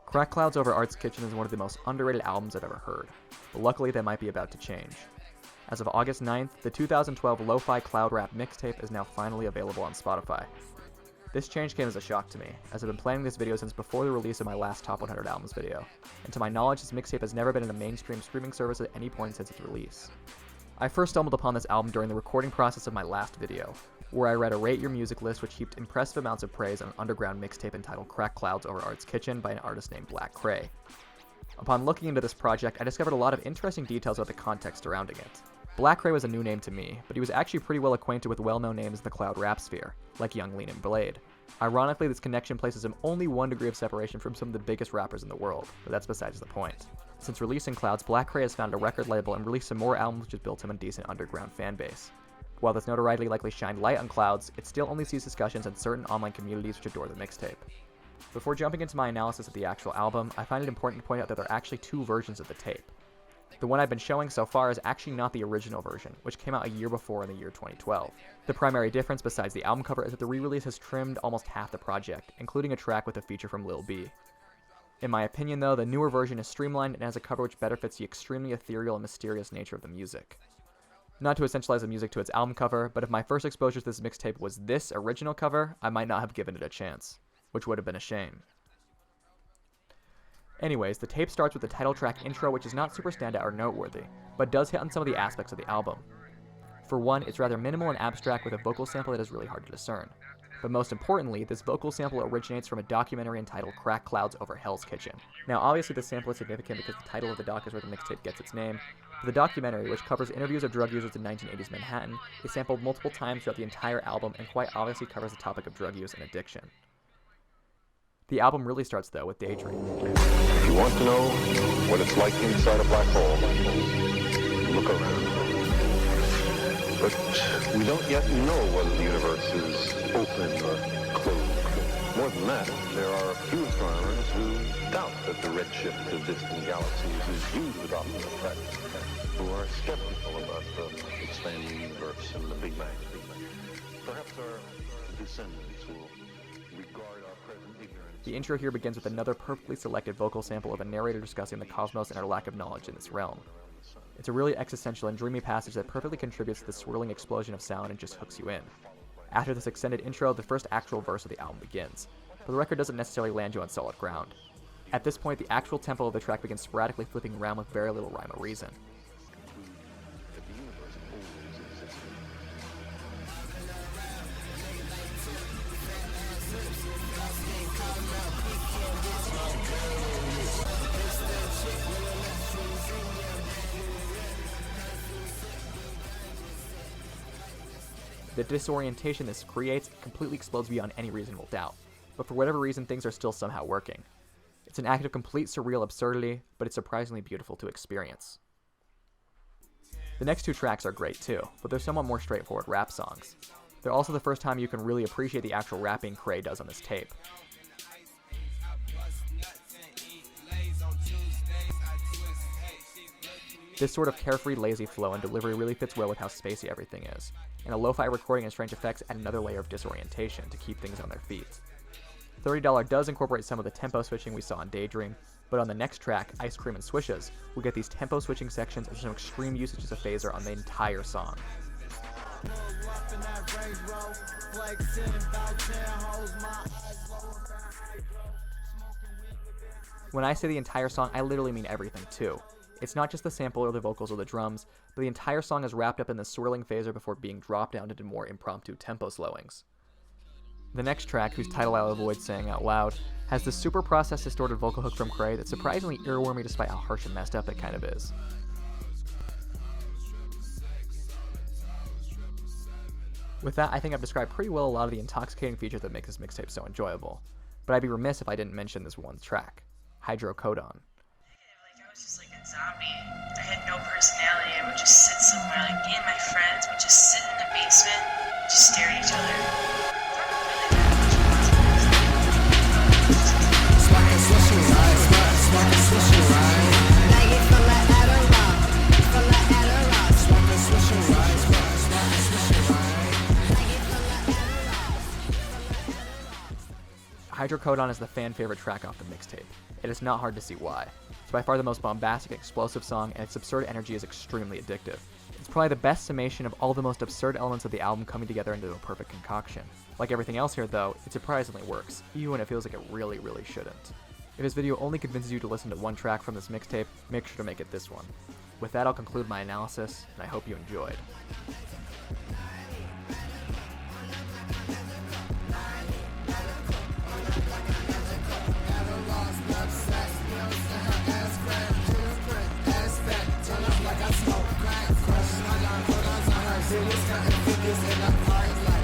Crack Clouds Over Art's Kitchen is one of the most underrated albums I've ever heard, but luckily that might be about to change. As of August 9th, the 2012 Lo-Fi Cloud Rap Mixtape is now finally available on Spotify. This change came as a shock to me, as I've been planning this video since before the release of my last Top 100 Albums video, and to my knowledge this mixtape has never been in a mainstream streaming service at any point since its release. I first stumbled upon this album during the recording process of my last video, where I read a Rate Your Music list which heaped impressive amounts of praise on an underground mixtape entitled Crack Clouds Over Art's Kitchen by an artist named Kray. Upon looking into this project, I discovered a lot of interesting details about the context surrounding it. Kray was a new name to me, but he was actually pretty well acquainted with well-known names in the cloud rap sphere, like Young Lean and Blade. Ironically, this connection places him only 1 degree of separation from some of the biggest rappers in the world, but that's besides the point. Since releasing Clouds, Kray has found a record label and released some more albums which has built him a decent underground fanbase. While this notoriety likely shined light on Clouds, it still only sees discussions in certain online communities which adore the mixtape. Before jumping into my analysis of the actual album, I find it important to point out that there are actually 2 versions of the tape. The one I've been showing so far is actually not the original version, which came out a year before in the year 2012. The primary difference besides the album cover is that the re-release has trimmed almost half the project, including a track with a feature from Lil B. In my opinion though, the newer version is streamlined and has a cover which better fits the extremely ethereal and mysterious nature of the music. Not to essentialize the music to its album cover, but if my first exposure to this mixtape was this original cover, I might not have given it a chance, which would have been a shame. Anyways, the tape starts with the title track intro, which is not super standout or noteworthy, but does hit on some of the aspects of the album. For one, it's rather minimal and abstract with a vocal sample that is really hard to discern. But most importantly, this vocal sample originates from a documentary entitled Crack Clouds Over Hell's Kitchen. Now obviously this sample is significant because the title of the doc is where the mixtape gets its name, but the documentary, which covers interviews of drug users in 1980s Manhattan, is sampled multiple times throughout the entire album and quite obviously covers the topic of drug use and addiction. The album really starts though with Daydream. If you want to know what it's like inside a black hole, look around. But we don't yet know whether the universe is open or closed. More than that, there are a few astronomers who doubt that the redshift of distant galaxies is huge with optical effects, who are skeptical about the expanding universe and the Big Bang. Perhaps our descendants will regard our present ignorance. The intro here begins with another perfectly selected vocal sample of a narrator discussing the cosmos and our lack of knowledge in this realm. It's a really existential and dreamy passage that perfectly contributes to the swirling explosion of sound and just hooks you in. After this extended intro, the first actual verse of the album begins, but the record doesn't necessarily land you on solid ground. At this point, the actual tempo of the track begins sporadically flipping around with very little rhyme or reason. The disorientation this creates completely explodes beyond any reasonable doubt, but for whatever reason things are still somehow working. It's an act of complete surreal absurdity, but it's surprisingly beautiful to experience. The next 2 tracks are great too, but they're somewhat more straightforward rap songs. They're also the first time you can really appreciate the actual rapping Kray does on this tape. This sort of carefree, lazy flow and delivery really fits well with how spacey everything is, and a lo-fi recording and strange effects add another layer of disorientation to keep things on their feet. $30 does incorporate some of the tempo switching we saw on Daydream, but on the next track, Ice Cream and Swishes, we get these tempo switching sections and some extreme usage as a phaser on the entire song. When I say the entire song, I literally mean everything too. It's not just the sample or the vocals or the drums, but the entire song is wrapped up in the swirling phaser before being dropped down into more impromptu tempo slowings. The next track, whose title I'll avoid saying out loud, has this super processed distorted vocal hook from Kray that's surprisingly earwormy despite how harsh and messed up it kind of is. With that, I think I've described pretty well a lot of the intoxicating features that make this mixtape so enjoyable, but I'd be remiss if I didn't mention this one track, Hydrocodone. I was just like a zombie. I had no personality. I would just sit somewhere, like me and my friends would just sit in the basement, just stare at each other. Hydrocodone is the fan favorite track off the mixtape. It is not hard to see why. It's by far the most bombastic and explosive song, and its absurd energy is extremely addictive. It's probably the best summation of all the most absurd elements of the album coming together into a perfect concoction. Like everything else here though, it surprisingly works, even when it feels like it really shouldn't. If this video only convinces you to listen to one track from this mixtape, make sure to make it this one. With that, I'll conclude my analysis, and I hope you enjoyed. Serious, got figures in the park.